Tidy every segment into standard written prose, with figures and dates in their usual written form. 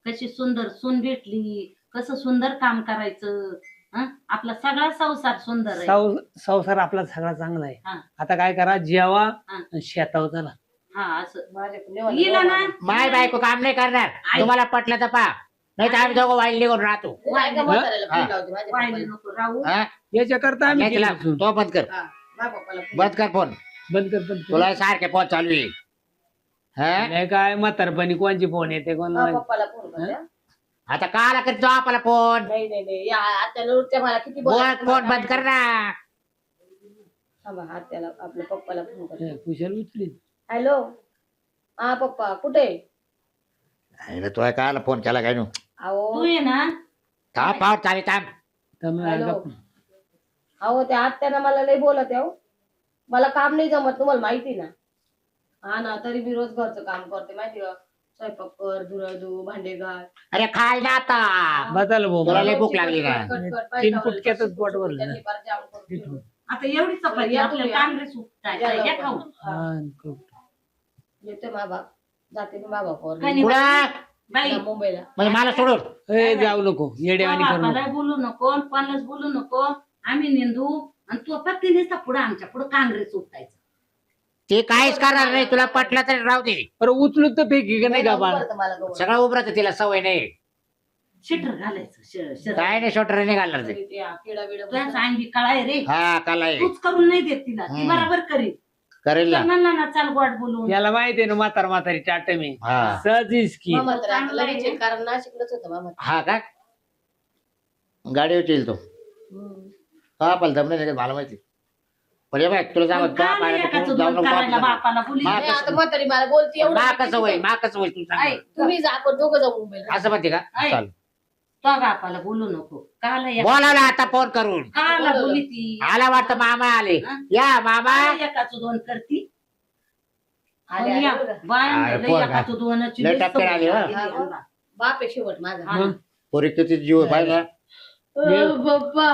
कशी सुंदर सून भेटली, कसं सुंदर काम करायचं. आपला सगळा संसार सुंदर आहे. संसार आपला सगळा चांगला आहे. हा. आता काय करा, जेवा हा. शेतावर चला. हा असं हिला ना माय बायको काम नाही करणार. तुम्हाला पटलं तर पा, नाही तर आम्ही दोघं वाईल्ड निघून राहतो. वाहिले नको राहू. हा? याच्या करता नाही आम्ही तिला केलं. तो बंद कर, बंद कर फोन. बंद कर बंद कर. तुला सारखे फोन चालू आहे. हा? नाही काय म्हातारपणी कोणची फोन येते कोणाला. पप्पाला फोन कर द्या. आता काला करतो आपला फोन? नाही नाही नाही या आत्याला मला किती बोल, बोलायचं फोन मला बंद कर ना. थांबा, आत्याला आपल्या पप्पाला फोन कर. कुशल उचली. हॅलो, हा पप्पा कुठे? अरे तो काला फोन केला काय नु? तू अहो ये ना थांब पाहत चालेल थांब. हॅलो. अहो त्या आत्यानं मला लय बोलत आहे हो. मला काम नाही जमत, तुम्हाला माहिती ना. हा ना, तरी मी रोज घरचं काम करते माहिती का. स्वयंपाक कर, धुणं धु, भांडे घाल. अरे खाय ना आता. बदल भाऊ. तुला लय भूक लागली ना. तीन फुटक्यातच पोट भरलं. आता एवढी चपाती या आपल्याला तुम्ही, या. काँग्रेस उपटायचं. या खाऊ. येते मा बाप, जाते मी बाबा पोर काय नाही कुठं? बाई मुंबईला. म्हणजे मला सोडून ए जाऊ नको, येडेवानी करू नको. बापाला बोलू नको, पन्नास बोलू नको. आम्ही नेंदू आणि तू पत्तीनेच पुढे आमच्या पुढे काँग्रेस उपटायचं. ते काहीच करणार नाही. तुला पटलं तरी राहू दे. अरे उचलून तर फेकी का नाही का बाळ. मला गवळ. सगळं उभं तिला सवय नाही. शिटर घालायचं काय नाही शॉर्टर नाही घालणार ते. तरी ते किडा बिडा तुझ्याच अंगी कळाय रे. हा काला आहे. तूच करून नाही देत तिला, ती बरोबर करील. करेल ना. म्हणला ना चाल गोड बोलून. याला माहिती आहे ना, म्हातारी टाट मी हा. सहज की. मामा तर आता चांगलं आहे. लगेच कारण नाशिकलाच होतं मामा. हा का गाडीवर येईल तो. हा पण दम नाही मला माहिती. पण हे बाय तुला सांगत मग काय नाही एकाचं दोन करायला बापाला बोली. मा- नाही, आता म्हातारी मला बोलते एवढं. मा कसं होईल मा कसं होईल तू ऐ, सांग. तुम्ही जा, आपण दोघं जाऊ मुंबईला. असं म्हणते का? ऐ. चाल तो बापाला बोलू नको. काला बोलावला आता फोन करून. काला बोली ती. आला वाटतं मामा आले. या मामा. एकाचं दोन करती. आले, आणि या आले बघा. बाय आय, म्हणलं पोर एकाचं दोनची लय लई टपकन सवय आली, हा. लागली यांना. बाप आहे शेवट माझा. हा ना. पोरी किती जीव आहे पाहिजे. बाप्पा.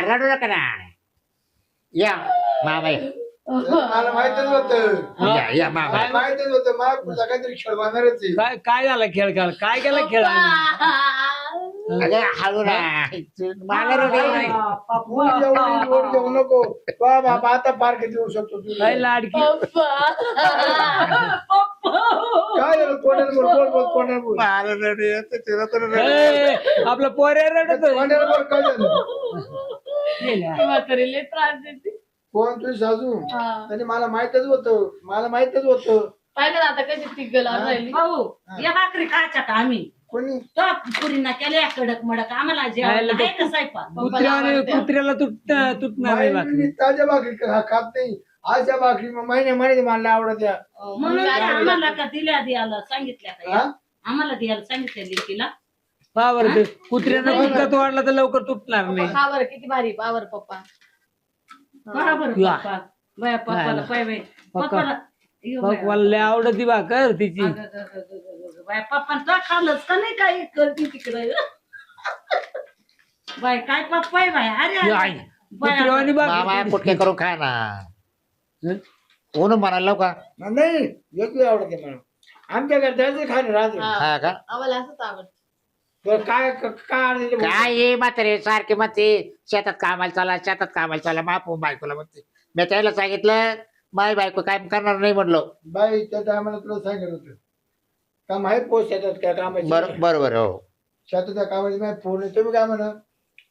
रडू नका ना. या मामा या. मला माहितच होतं या मामा. काय? माहितच होतं मला पुढचा काहीतरी खेळवाणारच आहे. काय काय झालं खेळ खेळ काय केला खेळ अगं हळू ना. मला रडू येऊ नये. तू एवढी लोड घेऊ नको. वा बाबा आता पार किती येऊ शकतो तू. काय लाडकी. काय झालं कोणाला बोल बोल बोल कोणाला बोल मला रडू येतं, तिला तर रडू येतं. ए, आपलं पोरे रडत कोणाला बोल काय झालं म्हातारीला त्रास देते. कोण तुझी सासू हा. आणि मला माहितच होतं पाहिलं ना आता कशी ती गलाव राहिली. भाऊ या भाकरी खायच्या का आम्ही कोणी तो पुरीना केल्या कडक मडक आम्हाला जेवायला आहे का स्वयंपाक? कुत्र्याला तुटणार नाही बाकी. मी ताज्या भाकरी खात नाही. अशा भाकरी महिने महिने मला आवडत्या. म्हणून तर आम्हाला का दिल्या द्यायला सांगितल्या का या? हा? आम्हाला द्यायला सांगितलं लेकीला. पावर कुत्र्यानं तुटत वाढला तर लवकर तुटणार नाही. पप्पा खा बरं, किती भारी पावर पप्पा. बरोबर या. पप्पा बाया पप्पाला पाय बाय पप्पा. पप्पाला यो बाया. मला लय आवडत ती भाकर तिची. बाय पप्पा तो खाल्लंच का नाही काय करते तिकडे बाय काय पप्पा आहे बाय अरे आई, अरे. कुत्र्यावानी मामा भाकर. पुटके करून खा ना. ऊन म्हणाल का? नाही योग्य आवडते मला. आमच्याकडे त्याचं खाणं राहते. हा का? आम्हाला असंच आवडतं. बरं, काय काय आणलेलं बोल. काय ये म्हातारे सारखे म्हणते शेतात कामाला चाला माप बायकोला म्हणते. मी त्याला सांगितलं माय बायको काय करणार नाही म्हणलं. बाई त्या टायमाला तुला सांगितलं होतं काम आहे पोस्ट शेतात काय कामाची. बरोबर हो. शेताच्या कामाची नाही फोन तुम्ही काय म्हणा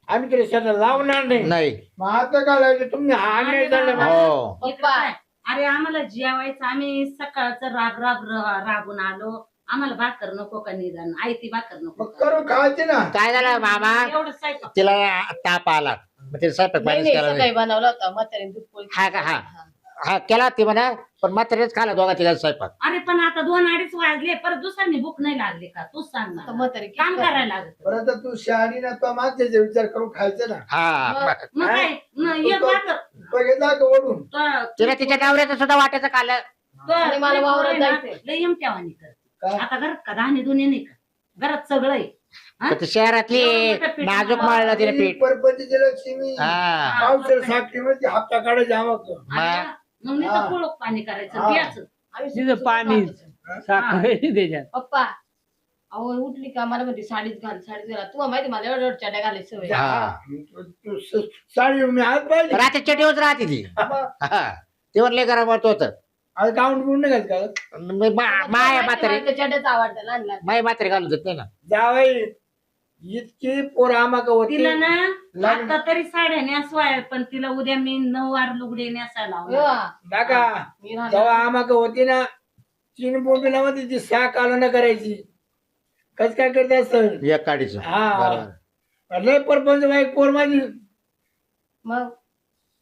आम्ही तरी शेतात लावणार नाही. नाही मग आता काय लावायचं तुम्ही हा नाही चाललं ना. हो इकडं काय? अरे आम्हाला जेवायचं आम्ही सकाळचं राबून आलो. आम्हाला भाकर नको का निदान आयती भाकर नको मग का? करून खायचे ना. काय झालं मामा एवढं स्वयंपाक तिला ताप आला मग तिला स्वयंपाक नाही पाणीच नाही, केला नाही. सकाळी बनवला होता म्हातारीने दूध पोळी. हा का? हा केला ती म्हणा पण म्हातारेच खाला दोघा तिघा स्वयंपाक. अरे पण आता 2-2:30 वाजले परत दुसऱ्यांनी भूक नाही लागली का तूच सांग आता ना. म्हातारी किती काम करते. करायला लागत बरं आता तू शहाणी ना तो माणसाचे विचार करून खायचं ना. हा मग काय एक भाकर बघितला का ओढून तिला तिच्या नवऱ्याचं सुद्धा वाटायचं खाल्लं. आणि मला वावरात जायचंय. लय यमट्यावानी करते. काय? आता घरात का धान्य दुने नाही का घरात सगळं आहे. हा? तर ती शहरातली नाजूक मळलं तिने पीठ. परपंचीची लक्ष्मी हा पावसाळ्यात साखरी मध्ये हप्ता काढायचा आम्हाला. मग मग मी हा. तर पोळक पाणी करायचं हा. बियाचं. आम्ही तिचं पाणी हा? साखर आहे त्याच्यात. पप्पा अहो उठली का मला म्हणते साडीच घाल तुम्हाला माहिती मला एवढ्या चड्या घालायची सवय आहे. हा. तू साडी मी आज पाहिजे रात्री चटीवच राहते ती हा ते म्हणले गरम होतं आज गाऊन बिऊन नाही घालत का माया म्हातारे मला त्या चड्याच आवडतं लहान लहान माय म्हातारे घालून देत नाही ना जावई इतकी पोर आमाक होती तिला ना लग्न- आता तरी साड्या नेसवाय पण तिला उद्या मी 9 वार लुगडे नेसायला लावणार. नका मी राहणार. जेव्हा आमाक होती ना 3 बोंबीला मध्ये ती 6 कालवण करायची कस काय करते असं एक काडीचं हा बरोबर. लय परपंच बाईक पोर माझी मग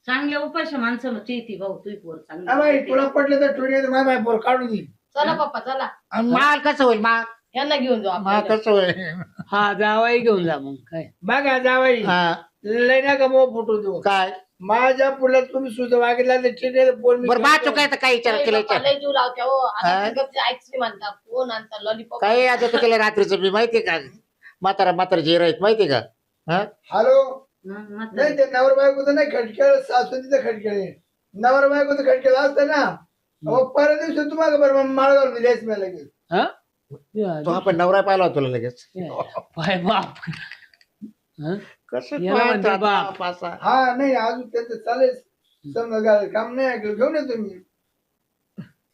चांगले उपाश माणसं ती भाऊ तुझी पोर हा बाई तुला चांगली पटलं तर ठेवून येतो माय पोर काढून दे चला पप्पा चला आणि माल कसं होईल माल यांना घेऊन जाऊ माल आपल्याला. कसं होईल हा जावाई घेऊन जा मग काय बघा जावाई हा, लय नका मो फुटू देऊ काय माझ्या पुढे तुम्ही सुद्धा वागितला तर ठीक आहे पोर मी बरं बा चुकाय तर काय विचार नाही केलं पप्पा, लय जीव लावत्या हो आता हा? ती गपची आईस्क्रीम आणता कोण आणता लॉलीपॉप काय आता तू केलं रात्रीचं मी माहितीये का म्हातारा जे राहत माहितीये का हा हॅलो नाही ते नवर बायकोचं नाही खटकेळ सासू तिथं खटकेळे नवर बायकोचं खटकेळ असतं ना अहो परत दिवशी तुम्हाला बरोबर माळ घालून दिली असं मला लगेच हा तो आपण नवरा पाहिला होता तुला लगेच पाय बाप हा? कसं याला पाहता म्हणते आता बाप. पासा. हा नाही अजून त्यांचं चालेल समजा घाल काम नाही ऐकलं घेऊन येतो मी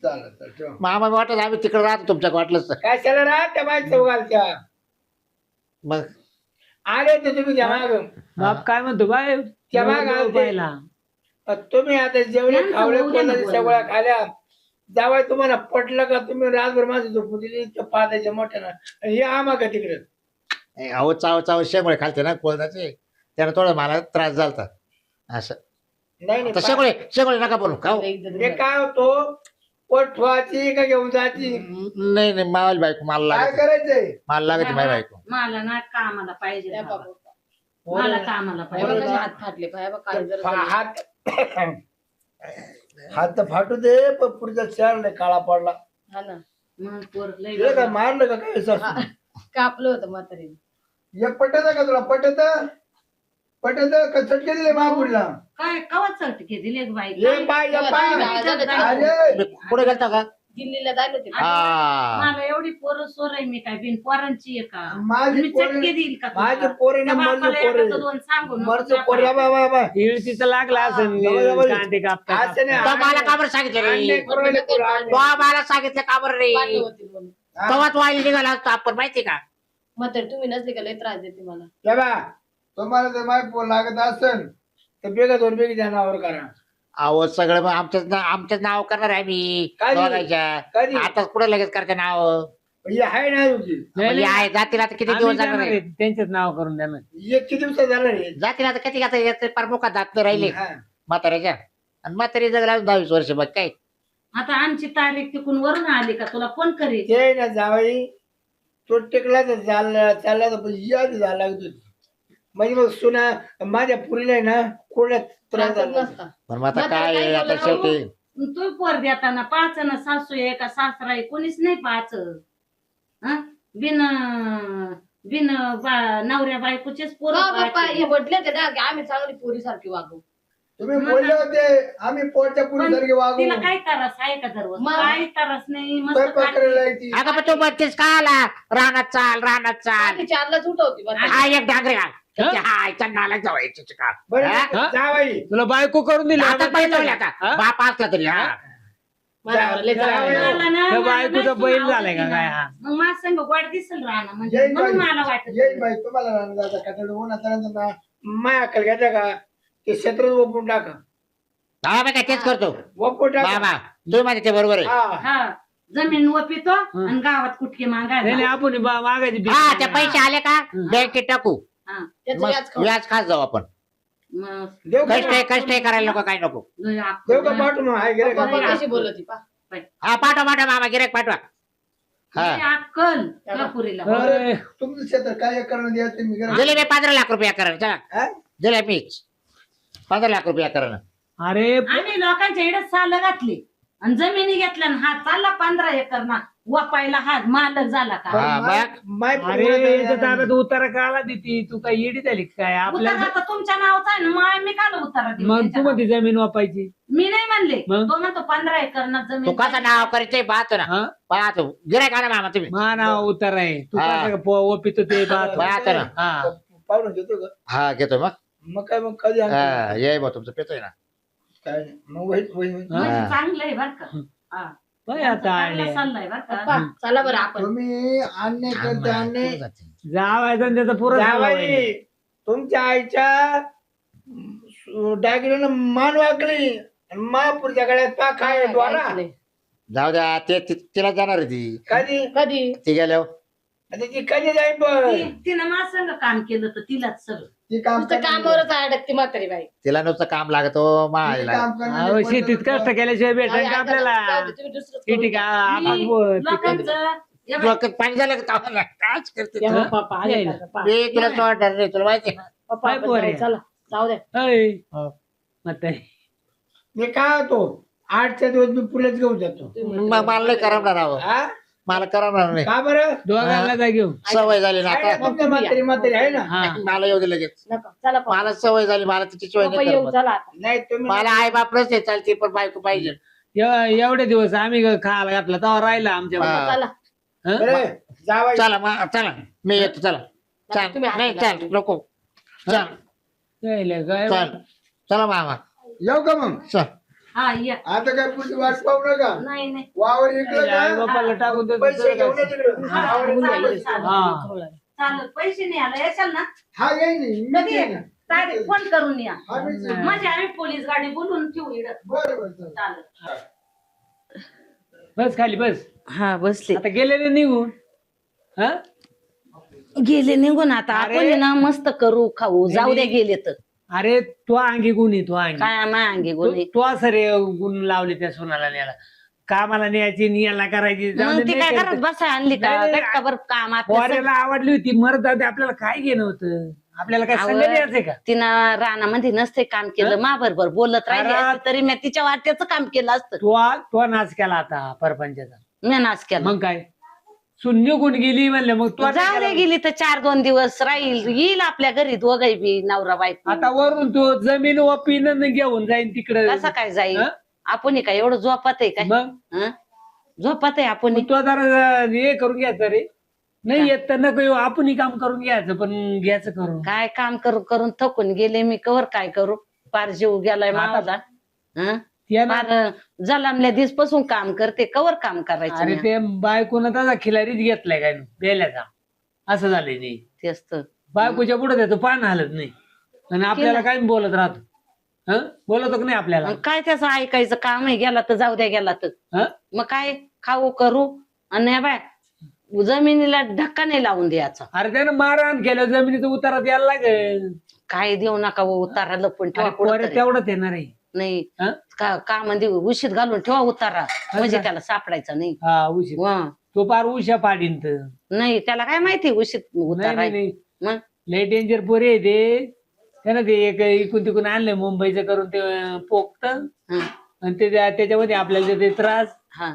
चालेल ठेवा मामा वाटत आम्ही तिकडे राहतो तुमच्या वाटलंच तर. काय त्याला राहत त्या बाईक चौघालच्या मग आले तर तुम्ही त्या माग बाप काय म्हणतो बाय त्या माग जाऊ आलते. पाहिला तुम्ही आता जेवढे यांचं खावले होऊ दे ना कोणाच्या बोलणं. सगळ्या खाल्या जावाय तुम्हाला पटलं का तुम्ही रातभर माझं झोपू दिली इतकं पाहताच्या मोठ्यानं आणि हे आमा का तिकडे ए, अहो चाव शेगोळे खालते ना कोळदाचे त्यानं थोडं मला त्रास झालता असं नाही आता शेगोळे नका बोलू खाऊ हे काय होतो पोट ठेवायची का घेऊन जायची नाही नाही मावाली बायको मला काय लागत करायचंय मला लागत माझी बायको मला ना कामाला पाहिजे द्या बाबा. बाबा. मला कामाला हे बघा पाहिजे कसे हात फाटले पाय बघा काळे जरा झाले. हात हात तर फाटू दे पण पुढचा चार लय काळा पडला हा ना मग पोर लय हे काय मारलं का काय सासू? कापलं होतं म्हातारीने एक पटत का तुला पटत का चटके दिले महापुरीला काय कवाच चटके दिले ग बाई ये पाय ये पाय अरे तुम्ही कुठे गेलता का दिल्लीला जायला होते हा मला एवढी पोरं सोर आहे मी काय बिन पोरांची आहे का माझी मी पोरं- चटके देईल का तुला? माझी पोरी ना त्या मरली बापाला पोरे एकाचं दोन सांगू नको मरचं टाका. पोरी बाबा बाबा तिचं लागला असं कांदे कापता असं नाही तो मला का बरं सांगितलं अन्याय रे करू राहिले पोरं, अन्याय. तो मला सांगितलं का बरं रे पांडे होते म्हणून हा? तेव्हाच वाईल निघाला असतो आपण माहिती का म्हातारी तुम्ही नसले का लय त्रास देते मला हे बा, तुम्हाला जर माझी पोर लागत असेल तर बेगा 2 बेगी जनावर करा अहो सगळं मग आमच्याच नाव करणार आहे मी कधी? दोघांच्या कधी आता कुठे लगेच करते नाव हे आहे ना तुझी म्हणजे आहे जातील आता किती दिवस जाणार आहे? त्यांचेच नाव करून देणार एक किती दिवसात जाणार आहे जातील आता किती आता याचे प्रमुखात जात राहिले हा. म्हाताऱ्याच्या आणि म्हातारी जगला 22 वर्ष बघ काय आता आमची तारीख तिकून वरून आली का तुला फोन करील ते ना जावाई तो टेकला तर चालला तर पण ही आधी झाला लागत होती म्हणजे मग सुना माझ्या पुरीला आहे ना कोणात त्रास त्रासच झाला नसता पण मग आता म्हातारी काय काय आता बोलत शेवटी तू पोर देताना पाच ना सासू आहे का सासरा आहे कोणीच नाही पाच हं? बिन बिन नवऱ्या बायकोचेच पोर हो, पप्पा हे म्हटले ते ना की आम्ही चांगली पोरी सारखी वागू तुम्ही बोलले होते आम्ही पोटच्या पुरीसारखे वागू तिला काय त्रास आहे का दररोज मग? काय त्रास नाही मस्त स्वयंपाक खाते. करायला यायची. अगं पण तू म्हणतेस का आला रानात चाल आम्ही 4लाच उठवती म्हातारी. हा एक डांगरे घाल हा चन्नाला जावायची का बरं हा? जावाई तुला बायको करून दिली आता बैल लावले आता हा? बाप असला तरी हा मला लय त्रास जावई. देते. मला ना- त्या मला बायकोचा नाही बैल सुनावं झालाय का तिला. काय हा? मग माझ संग वाट दिसल राहणं म्हणजे येईल म्हणून बाई. मला वाटत येईल बाई तुम्हाला राहणं जाता कटाळ होऊन ना माय अक्कल घ्यायचा का ते क्षेत्र ओपून टाका हा बघा तेच करतो ओपून टाका बाबा तुम्ही माझ्या ते बरोबर आहे हा हा जमीन वपितो आणि गावात कुठके नाही नाही, मागायला आपण मागायची भीक हा नाही. ते पैसे आले का बँकेत टाकू त्याचं मग व्याज खाऊ. व्याज खात जाऊ आपण मग देव का कष्ट करायला नको काय नको लय देव का अक्कल. पाठवून हाय गेले का पप्पा कशी बोलत होती, पहा. हा पाठवा मामा गिरेक पाठवा हा लय अक्कल त्या पुरीला अरे, तुमचं क्षेत्र काय करणं द्यायचं मी करा दिले मी 15 लाख रुपये करा चला हा? दिले मीच 15 लाख रुपये करा अरे आम्ही लोकांच्या इकडे साल घातली आणि जमिनी घेतल्या ना हा चालला 15 एकर ना वापायला हा मालक झाला का हा, मग? माय अरे याच्या ताब्यात उतारा काला देती तू काय येडी झाली का काय उतारा आपल्याला आता तुमच्या नावचा आहे ना मी काल उतारा देऊ मग त्यांच्या तू म्हणते जमीन वापायची नावावर? मी नाही म्हणले मग? तो म्हणतो 15 एकर ना तू जमीन कसं नाव करते पाहतो ना हा पाहतो गिरायक आणा मामा तुम्ही माना उतारा आहे तू हा. कसं ओपित ते पाहतो पाहतो ना हा पाहून घेतो का हा घेतो मग मग काय मग कधी आणतो? हा ये बा तुमचं पेतोय ना काय नाही. मग होईल. म्हणजे हा. चांगलं आहे बर का हा. बघ आता चांगलं आले चाललंय बर का पप्पा, चला बरं आपण तुम्ही आणणे करते आणणे जावायचं आणि त्याचा पुरा जावाई तुमच्या आईच्या डागिरीनं मान वाकली आणि महापूरच्या गळ्यात पाक आहे द्वारा ऐकलंय. जाऊ द्या तिला जाणार आहे ती कधी कधी ती गेल्यावर आता ती कधी जाईल पण तिनं माझ संग काम केलं तर तिलाच सगळं ती काम नुसतं करणार नाही. कामावरच अडकती म्हातारी बाई तिला नुसतं काम लागत हो ती मायला काम करणार अहो, नाही. शेतीत कष्ट केल्याशिवाय जाऊ भेटेल दे, का आता आपल्याला जाऊ दे, तुम्ही दुसरंच किती करून का घ्या. आपण बोल, तिकडे. लोकांचं हे बघ, डोक्यात पाणी झालं का कामाला? कायच करते तू? तेव्हा पप्पा आले यायला. का पप्पा? मी तुला सोडणार नाही तुला माहिती आहे ना? पप्पा काय आपण पोर जाऊ, आहे? चला जाऊ द्या ऐ, हो. म्हातारी. मी काय होतो 8च्या दिवस मी पुढेच घेऊन जातो मग मला नाही करमणार आहो हा मला करमणार नाही का बरं दोघांना जा घेऊन सवय झाली ना आहे ना आता तुमच्या म्हातारी आहे ना हा मला येऊ दे लगेच नका चला पप्पा. मला सवय झाली मला तिची सोय पप्पा नाही येऊ करमत. चला आता नाही तुम्ही मला आई बापच आहे चालते पण बायको पाहिजे एवढे दिवस आम्ही खायला घातला तेव्हा राहिला आमच्या हा. चला हं? बरं जावाई चला मग चला मी येतो चला चल तुम्ही हात नाही लावा. चल नको चल यायला काय चल चला मामा येऊ का मग चल हा या आता काय पुढची वाट पाहू नका नाही नाही वावर इकडं आई का? बापाला टाकून देतो पैसे घेऊन ये तिकडं. तिकडं. हा, वावर इकडं. चालेल, चालेल. हा चालेल पैसे नाही आला येशाल ना हा येईन मी कधी येईन. डायरेक्ट फोन करून या हा, मी येईन. म्हणजे आम्ही पोलीस गाडी बोलून ठेवू इकडं बरं बरं चालेल. चालेल बस खाली बस हा बसले आता गेलेले निघून हा गेले निघून आता अरे. आपण आहे ना मस्त करू खाऊ जाऊ द्या नाही. गेले तर अरे तो अंगी गुण आहे तो अंगी काय मागे गोळी तो सरे गुण लावले त्या सोनाला न्यायला कामाला न्यायची नियाला करायची जाऊ मग दे, ती नाही काय करत. घरात बसाय आणली का नाही, नाही, गटकाभर काम पोऱ्याला आवडली होती मरत जाऊ दे, आपल्याला काय घेणं होतं आपल्याला काय आवड. संग द्यायचंय का तिनं रानामध्ये नसते काम केलं मा बरोबर बोलत राहिली अरे. असती तरी मी तिच्या वाट्याचं काम केलं असतं तो नाच केला आता परपंचाचा मी नाच केला मग काय शून्य गुण गेली म्हणलं मग तो जाऊ दे गेली तर 4-2 दिवस राहील येईल आपल्या घरी दोघही बी नवरा बायको आता वरून तो जमीन वपिन घेऊन जाईन तिकडे कसं काय जाईल हं? आपण काय एवढं झोपत आहे काय मग हं? झोपत आहे आपण मग तो जरा हे करून घ्यायचं रे नाही येत तर नको येऊ आपण काम करून घ्यायचं पण घ्यायचं करून काय काम करून करून थकून गेले मी कवर काय करू पार जीव गेलाय आता- माझा हं? त्या ना- पार जलामल्या दिवसपासून काम करते कवर काम करायचं अरे मी? ते बायकोनं त्याचा खिलारीच घेतलाय काय बेल्याचा असं झालंय नाही तेच तर बायकोच्या पुढे त्याचं पान हलत नाही आणि आपल्याला काय बोलत राहतो हं बोलतो का नाही आपल्याला मग काय त्याचं ऐकायचं काम आहे गेला तर जाऊ द्या गेला तर हं? मग काय खाऊ करू आणि हे बाय जमिनीला धक्का नाही लावून द्यायचा अरे त्यानं मारहाण केलं जमिनीचा उतारा द्यायला लागेल काय देऊ नका हो, उतारा लपून ठेवा अरे कुठं पोरे तरी. तेवढंच येणार आहे नाही हं? का म्हणजे उशीत घालून ठेवा उतारा म्हणजे त्याला सापडायचा नाही हा उशीर वा. तो पार उशा पाडीन तर नाही त्याला काय माहिती उशीत नाही उतारा नाही आहे. नाही मग लय डेंजर पोरे आहे ते त्यानं ते एक इकून तिकून आणलंय मुंबईचं करून ते पोकत हं. आणि त्याच्यामध्ये आपल्याला ते त्रास हा